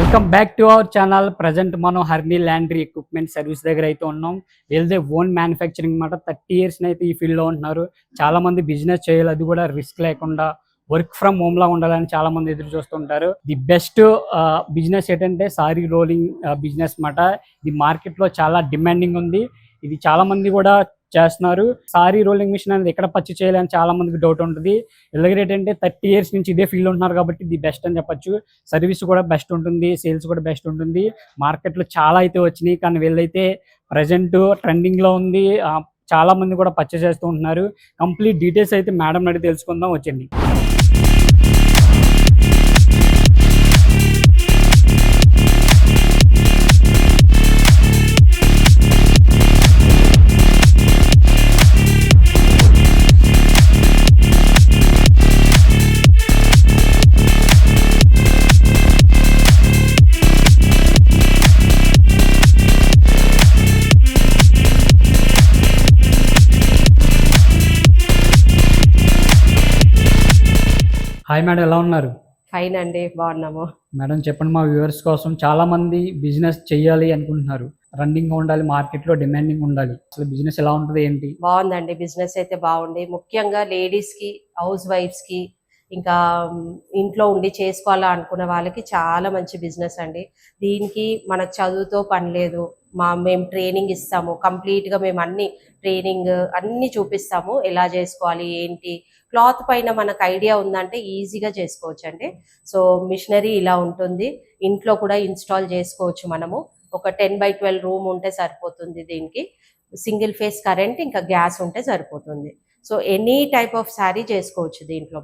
Welcome back to our channel. Present మనం హర్నీ laundry equipment service దగ్గర అయితే ఉన్నాం. వీళ్ళదే ఓన్ మ్యానుఫ్యాక్చరింగ్ అనమాట. 30 years అయితే ఈ ఫీల్డ్లో ఉంటున్నారు. చాలా మంది బిజినెస్ చేయాలి, అది కూడా రిస్క్ లేకుండా వర్క్ ఫ్రమ్ హోమ్ లా ఉండాలని చాలా మంది ఎదురు చూస్తుంటారు. ది బెస్ట్ బిజినెస్ ఏంటంటే సారీ రోలింగ్ బిజినెస్ మాట. ఇది మార్కెట్ లో చాలా డిమాండింగ్ ఉంది. ఇది చాలా మంది కూడా చేస్తున్నారు. సారీ రోలింగ్ మిషన్ అనేది ఎక్కడ పర్చేస్ చేయాలని చాలా మందికి డౌట్ ఉంటుంది. ఎలాగ ఏంటంటే 30 years నుంచి ఇదే ఫీల్డ్ ఉంటున్నారు కాబట్టి ఇది బెస్ట్ అని చెప్పొచ్చు. సర్వీస్ కూడా బెస్ట్ ఉంటుంది, సేల్స్ కూడా బెస్ట్ ఉంటుంది. మార్కెట్లో చాలా అయితే వచ్చినాయి, కానీ వీళ్ళైతే ప్రజెంట్ ట్రెండింగ్ లో ఉంది. చాలా మంది కూడా పర్చేస్ చేస్తూ ఉంటున్నారు. కంప్లీట్ డీటెయిల్స్ అయితే మేడం అడిగి తెలుసుకుందాం, వచ్చండి. హాయ్ మేడం, ఎలా ఉన్నారు? ఫైన్ అండి, బాగున్నాము. మేడం చెప్పండి, మా వ్యూవర్స్ కోసం చాలా మంది బిజినెస్ చేయాలి అనుకుంటున్నారు. రన్నింగ్ ఉండాలి, మార్కెట్ లో డిమాండింగ్ ఉండాలి. అసలు బిజినెస్ ఎలా ఉంటుంది, ఏంటి? బాగుందండి, బిజినెస్ అయితే బాగుంది. ముఖ్యంగా లేడీస్ కి, హౌస్ వైఫ్స్ కి, ఇంకా ఇంట్లో ఉండి చేసుకోవాలా అనుకున్న వాళ్ళకి చాలా మంచి బిజినెస్ అండి. దీనికి మనకు చదువుతో పని లేదు. మేము ట్రైనింగ్ ఇస్తాము, కంప్లీట్గా మేము ట్రైనింగ్ అన్ని చూపిస్తాము. ఎలా చేసుకోవాలి ఏంటి, క్లాత్ పైన మనకు ఐడియా ఉందంటే ఈజీగా చేసుకోవచ్చు అండి. సో మిషనరీ ఇలా ఉంటుంది, ఇంట్లో కూడా ఇన్స్టాల్ చేసుకోవచ్చు. మనము ఒక 10x12 రూమ్ ఉంటే సరిపోతుంది. దీనికి సింగిల్ ఫేస్ కరెంట్ ఇంకా గ్యాస్ ఉంటే సరిపోతుంది. So any type of sari చేసుకోవచ్చు దీంట్లో.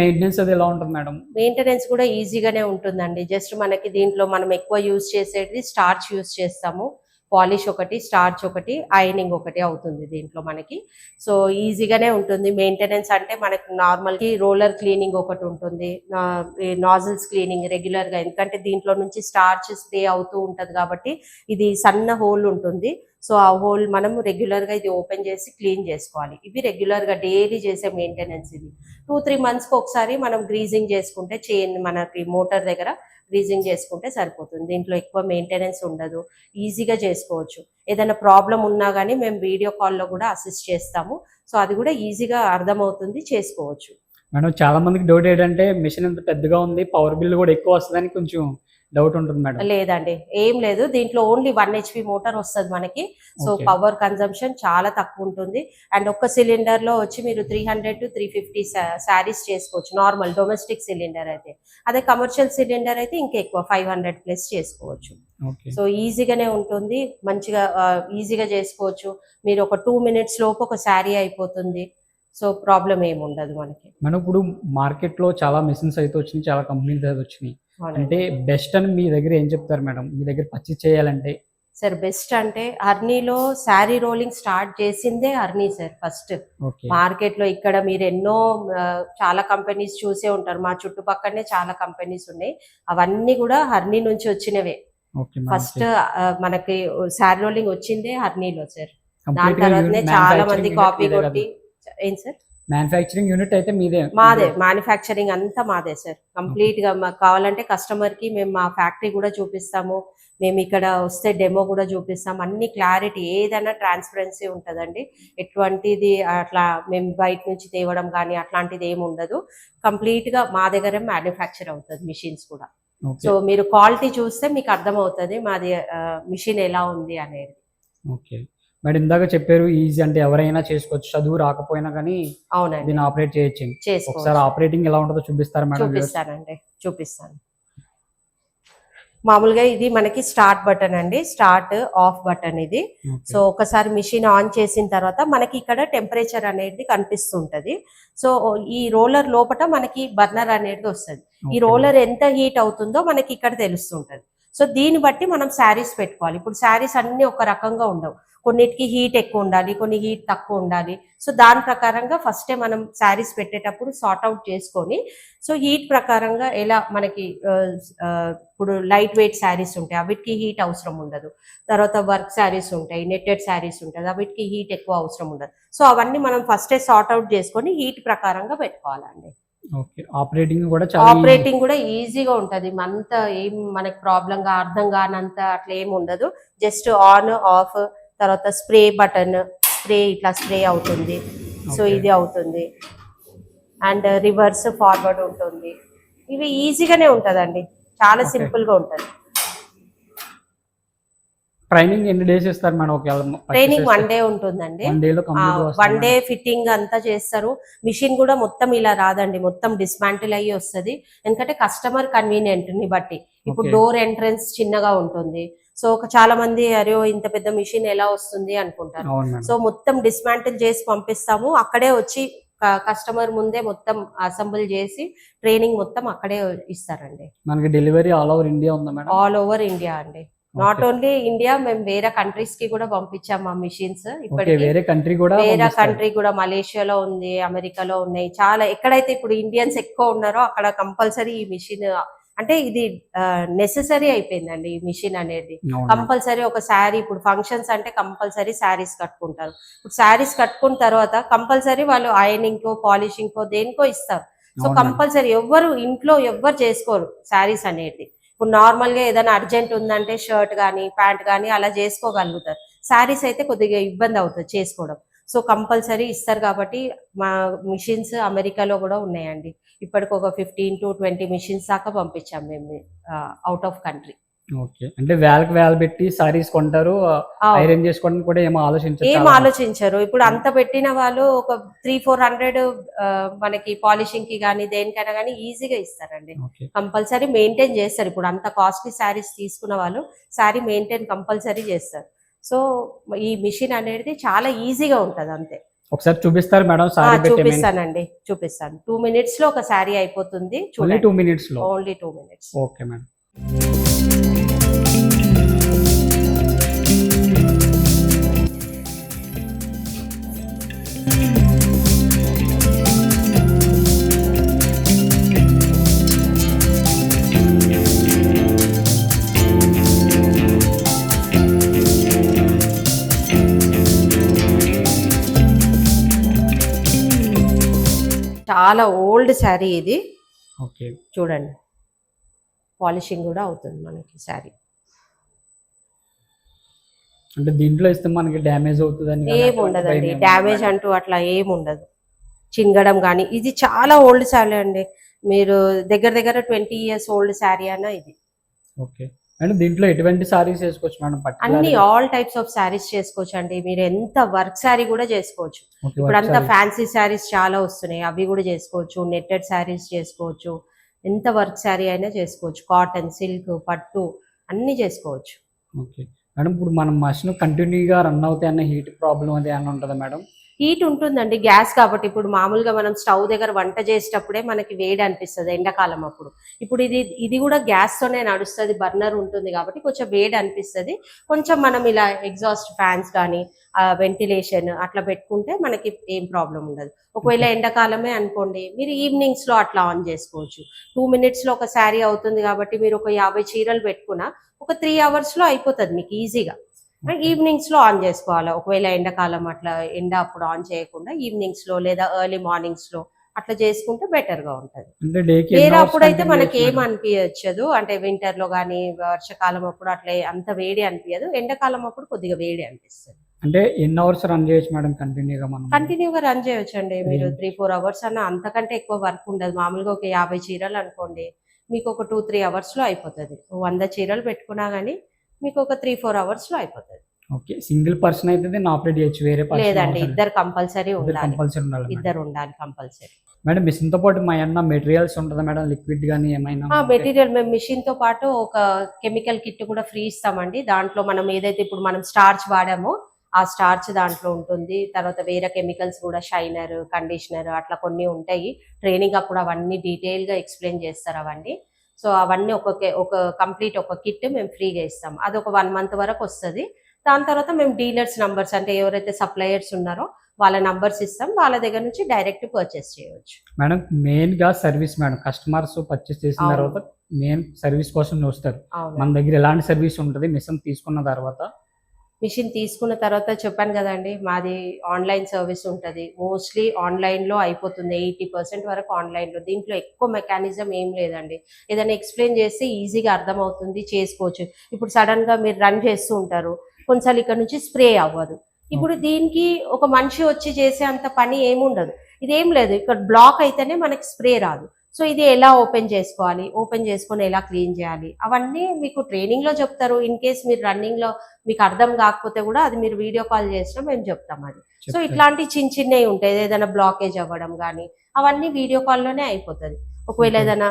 మెయింటెనెన్స్ అది ఎలా ఉంటుంది మేడం? మెయింటెనెన్స్ కూడా ఈజీగానే ఉంటుందండి. జస్ట్ మనకి దీంట్లో మనం ఎక్కువ యూజ్ చేసేది స్టార్చ్ యూజ్ చేస్తాము. పాలిష్ ఒకటి, స్టార్చ్ ఒకటి, ఐరనింగ్ ఒకటి అవుతుంది దీంట్లో మనకి. సో ఈజీగానే ఉంటుంది. మెయింటెనెన్స్ అంటే మనకి నార్మల్ రోలర్ క్లీనింగ్ ఒకటి ఉంటుంది, నాజిల్స్ క్లీనింగ్ రెగ్యులర్ గా. ఎందుకంటే దీంట్లో నుంచి స్టార్చ్ స్ప్రే అవుతూ ఉంటది కాబట్టి ఇది సన్న హోల్ ఉంటుంది. సో ఆ హోల్ మనం రెగ్యులర్ గా ఇది ఓపెన్ చేసి క్లీన్ చేసుకోవాలి. ఇవి రెగ్యులర్ గా డైలీ చేసే మెయింటెనెన్స్. ఇది 2-3 months కి ఒకసారి మనం గ్రీజింగ్ చేసుకుంటే, చైన్ మనకి మోటార్ దగ్గర గ్రీజింగ్ చేసుకుంటే సరిపోతుంది. దీంట్లో ఎక్కువ మెయింటెనెన్స్ ఉండదు, ఈజీగా చేసుకోవచ్చు. ఏదైనా ప్రాబ్లం ఉన్నా కానీ మేము వీడియో కాల్లో కూడా అసిస్ట్ చేస్తాము. సో అది కూడా ఈజీగా అర్థమవుతుంది, చేసుకోవచ్చు. మేడం చాలా మందికి డౌట్ ఏంటంటే మిషన్ ఎంత పెద్దగా ఉంది, పవర్ బిల్ కూడా ఎక్కువ వస్తుందని కొంచెం డౌట్ ఉంటుంది మేడం. లేదండి, ఏం లేదు. దీంట్లో ఓన్లీ 1 HP మోటార్ వస్తుంది మనకి. సో పవర్ కన్జంప్షన్ చాలా తక్కువ ఉంటుంది. అండ్ ఒక్క సిలిండర్ లో వచ్చి మీరు 300 to 350 శారీస్ చేసుకోవచ్చు, నార్మల్ డొమెస్టిక్ సిలిండర్ అయితే. అదే కమర్షియల్ సిలిండర్ అయితే ఇంకా ఎక్కువ 500+ చేసుకోవచ్చు. సో ఈజీగానే ఉంటుంది, మంచిగా ఈజీగా చేసుకోవచ్చు. మీరు ఒక 2 minutes లోపు ఒక శారీ అయిపోతుంది. సో ప్రాబ్లం ఏమి ఉండదు మనకి. మనం ఇప్పుడు మార్కెట్ లో చాలా మిషన్స్ అయితే వచ్చినాయి, చాలా కంపెనీస్ అయితే వచ్చినాయి. అంటే బెస్ట్ అని మీ దగ్గర ఏం చెప్తారు మేడం, మీ దగ్గర పర్చేస్ చేయాలంటే? సార్ బెస్ట్ అంటే హర్నీలో శారీ రోలింగ్ స్టార్ట్ చేసిందే హర్నీ సార్ ఫస్ట్. మార్కెట్ లో ఇక్కడ మీరు ఎన్నో చాలా కంపెనీస్ చూసే ఉంటారు. మా చుట్టుపక్కనే చాలా కంపెనీస్ ఉన్నాయి, అవన్నీ కూడా హర్నీ నుంచి వచ్చినవే. ఫస్ట్ మనకి శారీ రోలింగ్ వచ్చిందే హర్నీలో సార్. దాని తర్వాతనే చాలా మంది కాపీ కొట్టి. ఏం సార్? మ్యానుఫ్యాక్చరింగ్ యూనిట్ అయితే మాదే, మ్యానుఫ్యాక్చరింగ్ అంతా మాదే సార్. కంప్లీట్ గా మాకు కావాలంటే కస్టమర్ కి మేము మా ఫ్యాక్టరీ కూడా చూపిస్తాము. మేము ఇక్కడ వస్తే డెమో కూడా చూపిస్తాం. అన్ని క్లారిటీ, ఏదైనా ట్రాన్స్పరెన్సీ ఉంటుందండి. ఎటువంటిది అట్లా మేము బయట నుంచి తేవడం కానీ అట్లాంటిది ఏమి ఉండదు. కంప్లీట్ గా మా దగ్గర మ్యానుఫ్యాక్చర్ అవుతుంది మిషన్స్ కూడా. సో మీరు క్వాలిటీ చూస్తే మీకు అర్థమవుతుంది మాది మిషన్ ఎలా ఉంది అనేది. ఓకే మేడం, ఇందాక చెప్పారు ఈజీ అంటే ఎవరైనా చేసుకోవచ్చు, చదువు రాకపోయినా కానీ అవునండి దీన్ని ఆపరేట్ చేయొచ్చు. ఒకసారి ఆపరేటింగ్ ఎలా ఉంటుందో చూపిస్తారా మేడం? చూపిస్తానండి, చూపిస్తాను. మామూలుగా ఇది మనకి స్టార్ట్ బటన్ అండి, స్టార్ట్ ఆఫ్ బటన్ ఇది. సో ఒకసారి మిషన్ ఆన్ చేసిన తర్వాత మనకి ఇక్కడ టెంపరేచర్ అనేది కనిపిస్తుంటది. సో ఈ రోలర్ లోపల మనకి బర్నర్ అనేది వస్తుంది. ఈ రోలర్ ఎంత హీట్ అవుతుందో మనకి ఇక్కడ తెలుస్తుంటది. సో దీన్ని బట్టి మనం శారీస్ పెట్టుకోవాలి. ఇప్పుడు శారీస్ అన్ని ఒక రకంగా ఉండవు, కొన్నిటికి హీట్ ఎక్కువ ఉండాలి, కొన్ని హీట్ తక్కువ ఉండాలి. సో దాని ప్రకారంగా ఫస్టే మనం శారీస్ పెట్టేటప్పుడు సార్ట్ అవుట్ చేసుకొని, సో హీట్ ప్రకారంగా ఎలా మనకి ఇప్పుడు లైట్ వెయిట్ శారీస్ ఉంటాయి, వీటికి హీట్ అవసరం ఉండదు. తర్వాత వర్క్ శారీస్ ఉంటాయి, నెట్టెడ్ శారీస్ ఉంటుంది, వీటికి హీట్ ఎక్కువ అవసరం ఉండదు. సో అవన్నీ మనం ఫస్టే సార్ట్ అవుట్ చేసుకొని హీట్ ప్రకారంగా పెట్టుకోవాలండి. ఓకే. ఆపరేటింగ్ కూడా చాలా ఆపరేటింగ్ కూడా ఈజీగా ఉంటది. అంత ఏం మనకి ప్రాబ్లంగా అర్థం కానంత అట్లా ఏమి ఉండదు. జస్ట్ ఆన్ ఆఫ్, తర్వాత స్ప్రే బటన్, స్ప్రే ఇట్లా స్ప్రే అవుతుంది. So okay. ఇది అవుతుంది. అండ్ రివర్స్ ఫార్వర్డ్ ఉంటుంది. ఇవి ఈజీగానే ఉంటదండి. చాలా ఓకే. సింపుల్ గా ఉంటది. ట్రైనింగ్ ఎన్ని డేస్ ఇస్తారు మేడం ఒకవేళ ట్రైనింగ్ 1 డే ఉంటుందండి. 1 డేలో కంప్లీట్ 1 డే ఫిట్టింగ్ అంతా చేస్తారు. మిషన్ కూడా మొత్తం ఇలా రాదండి, మొత్తం డిస్మాంటిల్ అయ్యి వస్తుంది. ఎందుకంటే కస్టమర్ కన్వీనియంట్ ని బట్టి. ఇప్పుడు ఓకే. డోర్ ఎంట్రన్స్ చిన్నగా ఉంటుంది. సో చాలా మంది అరే ఇంత పెద్ద మిషన్ ఎలా వస్తుంది అనుకుంటారు. అవును మేడం. సో మొత్తం డిస్మాంటిల్ చేసి పంపిస్తాము. అక్కడే వచ్చి కస్టమర్ ముందే మొత్తం అసెంబుల్ చేసి ట్రైనింగ్ మొత్తం అక్కడే ఇస్తారండి. మనకి డెలివరీ ఆల్ ఓవర్ ఇండియా ఉందా మేడం? ఆల్ ఓవర్ ఇండియా అండి. Not okay. ఓన్లీ ఇండియా, మేము వేరే కంట్రీస్ కి కూడా పంపించాము ఆ మిషన్స్. ఓకే. ఇప్పటికి వేరే కంట్రీ కూడా వేరే పంపిస్తారు. కంట్రీ కూడా మలేషియాలో ఉంది, అమెరికాలో ఉన్నాయి. చాలా ఎక్కడైతే ఇప్పుడు ఇండియన్స్ ఎక్కువ ఉన్నారో అక్కడ కంపల్సరీ ఈ మిషన్, అంటే ఇది నెసెసరీ అయిపోయిందండి ఈ మిషన్ అనేది. అవును మేడం. కంపల్సరీ ఒక శారీ, ఇప్పుడు ఫంక్షన్స్ అంటే కంపల్సరీ శారీస్ కట్టుకుంటారు. ఇప్పుడు శారీస్ కట్టుకున్న తర్వాత కంపల్సరీ వాళ్ళు ఐరనింగ్ కో పాలిషింగ్ కో దేనికో ఇస్తారు. సో అవును మేడం. కంపల్సరీ ఎవ్వరు ఇంట్లో ఎవ్వరు చేసుకోరు శారీస్ అనేది. ఇప్పుడు నార్మల్ గా ఏదైనా అర్జెంట్ ఉందంటే షర్ట్ కానీ ప్యాంట్ కానీ అలా చేసుకోగలుగుతారు. శారీస్ అయితే కొద్దిగా ఇబ్బంది అవుతుంది చేసుకోవడం. సో కంపల్సరీ ఇస్తారు కాబట్టి మా మిషన్స్ అమెరికాలో కూడా ఉన్నాయండి. ఇప్పటికి ఒక 15 to 20 మిషన్స్ దాకా పంపించాం మేము అవుట్ ఆఫ్ కంట్రీ. ఓకే. అంటే వేలకి వేలు పెట్టి సారీస్ కొంటారు. ఐరన్ చేసుకోవడానికి కూడా ఏమో ఆలోచించరు ఏం చాలా మంది. ఆలోచించరు. ఇప్పుడు అంత పెట్టిన వాళ్ళు ఒక 300-400 మనకి పాలిషింగ్ కి కానీ దేనికైనా కానీ ఈజీగా ఇస్తారండి. ఓకే. కంపల్సరీ మెయింటైన్ చేస్తారు. ఇప్పుడు అంత కాస్ట్లీ శారీస్ తీసుకున్న వాళ్ళు శారీ మెయింటైన్ కంపల్సరీ చేస్తారు. సో ఈ మిషన్ అనేది చాలా ఈజీగా ఉంటది అంతే. ఒకసారి చూపిస్తారు మేడం సారీ పెట్టి చూపిస్తానండి, చూపిస్తాను. 2 minutes లో ఒక శారీ అయిపోతుంది. ఓన్లీ 2 minutes లో. Only 2 minutes. Okay madam. చాలా ఓల్డ్ శారీ ఇది. ఓకే. చూడండి, పాలిషింగ్ కూడా అవుతుంది మనకి శారీ. అంటే దీంట్లో ఇస్తే మనకి డ్యామేజ్ అవుతుందని కానీ ఏం అటువంటి ఉండదండి, భయం ఏమి డ్యామేజ్ ఉండదా? అంటూ అట్లా ఏం ఉండదు. చింగడం కానీ, ఇది చాలా ఓల్డ్ శారీ అండి. మీరు దగ్గర దగ్గర 20 years ఓల్డ్ శారీ అన్న ఇది. ఓకే. అంటే దీంట్లో ఎటువంటి సారీస్ వేసుకోవచ్చు మేడం? అన్ని particular all types of saris చేసుకోవచ్చు అండి. మీరు ఎంత వర్క్ శారీ కూడా చేసుకోవచ్చు. ఓకే. ఇప్పుడు వర్క్ అంతా సారీస్. ఫ్యాన్సీ శారీస్ చాలా వస్తున్నాయి, అవి కూడా చేసుకోవచ్చు. నెట్టెడ్ శారీస్ చేసుకోవచ్చు. ఎంత వర్క్ శారీ అయినా చేసుకోవచ్చు. కాటన్, సిల్క్, పట్టు అన్ని చేసుకోవచ్చు. ఓకే. మేడం ఇప్పుడు మనం మషిన్ కంటిన్యూగా రన్ అవుతాయి అన్న హీట్ ప్రాబ్లం అది ఏమైనా ఉంటుందా మేడం? హీట్ ఉంటుందండి, గ్యాస్ కాబట్టి. ఇప్పుడు మామూలుగా మనం స్టవ్ దగ్గర వంట చేసేటప్పుడే మనకి వేడి అనిపిస్తుంది ఎండాకాలం అప్పుడు. ఇప్పుడు ఇది కూడా గ్యాస్ తోనే నడుస్తుంది, బర్నర్ ఉంటుంది కాబట్టి కొంచెం వేడి అనిపిస్తుంది. కొంచెం మనం ఇలా ఎగ్జాస్ట్ ఫ్యాన్స్ కానీ వెంటిలేషన్ అట్లా పెట్టుకుంటే మనకి ఏం ప్రాబ్లం ఉండదు. ఒకవేళ ఎండాకాలమే అనుకోండి, మీరు ఈవినింగ్స్ లో అట్లా ఆన్ చేసుకోవచ్చు. 2 minutes లో ఒక శారీ అవుతుంది కాబట్టి మీరు ఒక 50 చీరలు పెట్టుకున్నా ఒక 3 hours లో అయిపోతుంది మీకు ఈజీగా. ఈవినింగ్స్ లో ఆన్ చేసుకోవాలి. ఒకవేళ ఎండాకాలం అట్లా ఎండ అప్పుడు ఆన్ చేయకుండా ఈవినింగ్స్ లో లేదా ఎర్లీ మార్నింగ్స్ లో అట్లా చేసుకుంటే బెటర్ గా ఉంటది. అంటే డేకి వేరే అప్పుడు అయితే మనకి ఏం అనిపించదు, అంటే వింటర్ లో గానీ వర్షాకాలం అప్పుడు అట్లా అంత వేడి అనిపించదు. ఎండాకాలం అప్పుడు కొద్దిగా వేడి అనిపిస్తుంది. అంటే ఎన్ని అవర్స్ రన్ చేయొచ్చు మేడం కంటిన్యూగా మనం? కంటిన్యూగా రన్ చేయొచ్చు అండి. మీరు 3-4 hours అన్న, అంతకంటే ఎక్కువ వర్క్ ఉండదు. మామూలుగా ఒక 50 చీరలు అనుకోండి, మీకు ఒక 2-3 hours లో అయిపోతుంది. 100 చీరలు పెట్టుకున్నా గానీ మీకు ఒక 3-4 hours లో అయిపోతుంది. ఓకే. సింగిల్ పర్సన్ అయితే దీన్ని ఆపరేట్ చేయొచ్చు, వేరే పర్సన్ లేదండి, ఇద్దరు కంపల్సరీ ఉండాలి. కంపల్సరీ ఉండాలి మేడం. ఇద్దరు ఉండాలి కంపల్సరీ. మేడం మిషన్ తో పాటు మా ఏమన్నా మెటీరియల్స్ ఉంటుందా మేడం? లిక్విడ్ కానీ ఏమైనా? మెటీరియల్ మేము మిషన్ తో పాటు ఒక కెమికల్ కిట్ కూడా ఫ్రీ ఇస్తామండి. దాంట్లో మనం ఏదైతే ఇప్పుడు మనం స్టార్చ్ వాడామో ఆ స్టార్చ్ దాంట్లో ఉంటుంది. తర్వాత వేరే కెమికల్స్ కూడా, షైనర్, కండిషనర్ అట్లా కొన్ని ఉంటాయి. ట్రైనింగ్ అప్పుడు అవన్నీ డీటెయిల్ గా ఎక్స్ప్లెయిన్ చేస్తారు అవన్నీ. సో అవన్నీ ఒక కంప్లీట్ ఒక కిట్ మేము ఫ్రీగా ఇస్తాం. అది ఒక 1 month వరకు వస్తుంది. దాని తర్వాత మేము డీలర్స్ నంబర్స్, అంటే ఎవరైతే సప్లయర్స్ ఉన్నారో వాళ్ళ నంబర్స్ ఇస్తాం. వాళ్ళ దగ్గర నుంచి డైరెక్ట్ పర్చేస్ చేయవచ్చు. మేడం మెయిన్ గా సర్వీస్ మేడం, కస్టమర్స్ పర్చేస్ చేసిన తర్వాత మెయిన్ సర్వీస్ కోసం చూస్తారు. మన దగ్గర ఎలాంటి సర్వీస్ ఉంటుంది మిషన్ తీసుకున్న తర్వాత? మిషన్ తీసుకున్న తర్వాత చెప్పాను కదండి, మాది ఆన్లైన్ సర్వీస్ ఉంటుంది. మోస్ట్లీ ఆన్లైన్లో అయిపోతుంది, 80% వరకు ఆన్లైన్లో. దీంట్లో ఎక్కువ మెకానిజం ఏం లేదండి. ఏదైనా ఎక్స్ప్లెయిన్ చేస్తే ఈజీగా అర్థమవుతుంది, చేసుకోవచ్చు. ఇప్పుడు సడన్గా మీరు రన్ చేస్తూ ఉంటారు, కొన్నిసార్లు ఇక్కడ నుంచి స్ప్రే అవ్వదు. ఇప్పుడు దీనికి ఒక మనిషి వచ్చి చేసే అంత పని ఏముండదు. ఇదేం లేదు, ఇక్కడ బ్లాక్ అయితేనే మనకి స్ప్రే రాదు. సో ఇది ఎలా ఓపెన్ చేసుకోవాలి, ఓపెన్ చేసుకొని ఎలా క్లీన్ చేయాలి, అవన్నీ మీకు ట్రైనింగ్లో చెప్తారు. ఇన్ కేస్ మీరు రన్నింగ్లో మీకు అర్థం కాకపోతే కూడా అది మీరు వీడియో కాల్ చేసినా మేము చెప్తాం అది. సో ఇట్లాంటి చిన్నవి ఉంటాయి, ఏదైనా బ్లాకేజ్ అవ్వడం కానీ అవన్నీ వీడియో కాల్లోనే అయిపోతుంది. ఒకవేళ ఏదైనా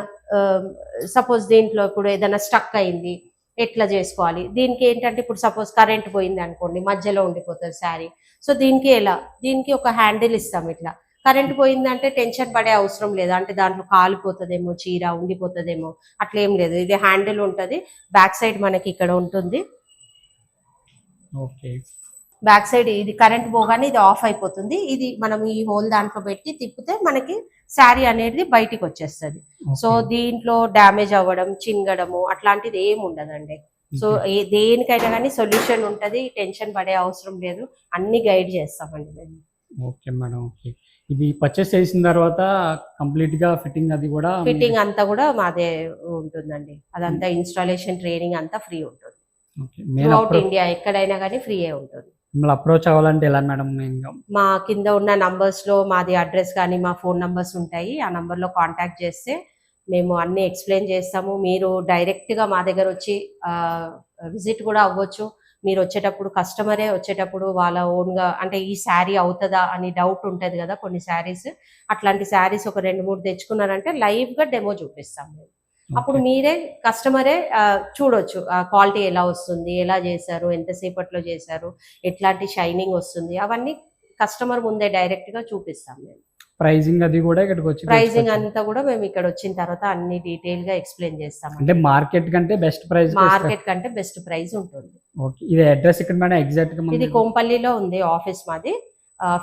సపోజ్ దీంట్లో ఇప్పుడు ఏదైనా స్టక్ అయింది, ఎట్లా చేసుకోవాలి, దీనికి ఏంటంటే ఇప్పుడు సపోజ్ కరెంట్ పోయింది అనుకోండి, మధ్యలో ఉండిపోతుంది శారీ. సో దీనికి ఒక హ్యాండిల్ ఇస్తాం. ఇట్లా కరెంట్ పోయిందంటే టెన్షన్ పడే అవసరం లేదు, అంటే దాంట్లో కాలిపోతుందేమో, చీర ఉండిపోతుందేమో, అట్లా ఏం లేదు. ఇది హ్యాండిల్ ఉంటుంది, బ్యాక్ సైడ్ మనకి ఇక్కడ ఉంటుంది. ఓకే, బ్యాక్ సైడ్ ఇది కరెంట్ పోగానే ఇది ఆఫ్ అయిపోతుంది. ఇది మనం ఈ హోల్ దాంట్లో పెట్టి తిప్పితే మనకి శారీ అనేది బయటికి వచ్చేస్తుంది. సో దీంట్లో డ్యామేజ్ అవ్వడం, చింగడము అట్లాంటిది ఏమి ఉండదండి. సో దేనికైనా కానీ సొల్యూషన్ ఉంటుంది, టెన్షన్ పడే అవసరం లేదు, అన్ని గైడ్ చేస్తామండి మేము. Okay madam. ఓకే, ఇది పర్చేస్ చేసిన తర్వాత కంప్లీట్ గా ఫిట్టింగ్ అది కూడా ఫిట్టింగ్ అంతా కూడా మాదే ఉంటుందండి. అదంతా ఇన్స్టాలేషన్ ట్రైనింగ్ అంతా ఫ్రీ ఉంటుంది. త్రూఅవుట్ ఇండియా ఎక్కడైనా కానీ ఫ్రీయే ఉంటుంది. మిమ్మల్ని అప్రోచ్ అవ్వాలంటే ఎలా మేడం? మా కింద ఉన్న నంబర్స్ లో మాది అడ్రస్ కానీ మా ఫోన్ నంబర్స్ ఉంటాయి. ఆ నంబర్ లో కాంటాక్ట్ చేస్తే మేము అన్ని ఎక్స్ప్లెయిన్ చేస్తాము. మీరు డైరెక్ట్ గా మా దగ్గర వచ్చి విజిట్ కూడా అవ్వచ్చు. మీరు వచ్చేటప్పుడు కస్టమరే వచ్చేటప్పుడు వాళ్ళ ఓన్ గా, అంటే ఈ శారీ అవుతుందా అని డౌట్ ఉంటది కదా కొన్ని శారీస్, అట్లాంటి శారీస్ ఒక 2-3 తెచ్చుకున్నారంటే లైవ్ గా డెమో చూపిస్తాం మేము. అప్పుడు మీరే కస్టమరే చూడొచ్చు క్వాలిటీ ఎలా వస్తుంది, ఎలా చేశారు, ఎంతసేపట్లో చేశారు, ఎట్లాంటి షైనింగ్ వస్తుంది, అవన్నీ కస్టమర్ ముందే డైరెక్ట్ గా చూపిస్తాం మేము. ప్రైజింగ్ అది కూడా ఇక్కడికి వచ్చి ప్రైజింగ్ అంతా కూడా మేము ఇక్కడ వచ్చిన తర్వాత అన్ని డీటెయిల్ గా ఎక్స్ప్లెయిన్ చేస్తాం. అంటే మార్కెట్ కంటే బెస్ట్ ప్రైస్, మార్కెట్ కంటే బెస్ట్ ప్రైస్ ఉంటుంది. ఓకే, ఇది అడ్రస్ ఇక్కడ మేడం ఎగ్జాక్ట్ గా? ఇది కోంపల్లిలో ఉంది ఆఫీస్ మాది.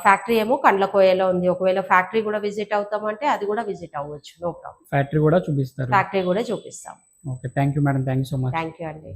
ఫ్యాక్టరీ ఏమో కండ్లకోయలో ఉంది. ఒకవేళ ఫ్యాక్టరీ కూడా విజిట్ అవుతామంటే అది కూడా విజిట్ అవ్వచ్చు, నో ప్రాబ్లం. ఫ్యాక్టరీ కూడా చూపిస్తారు? ఫ్యాక్టరీ కూడా చూపిస్తాం. Okay, thank you madam, thank you so much. Thank you అండి.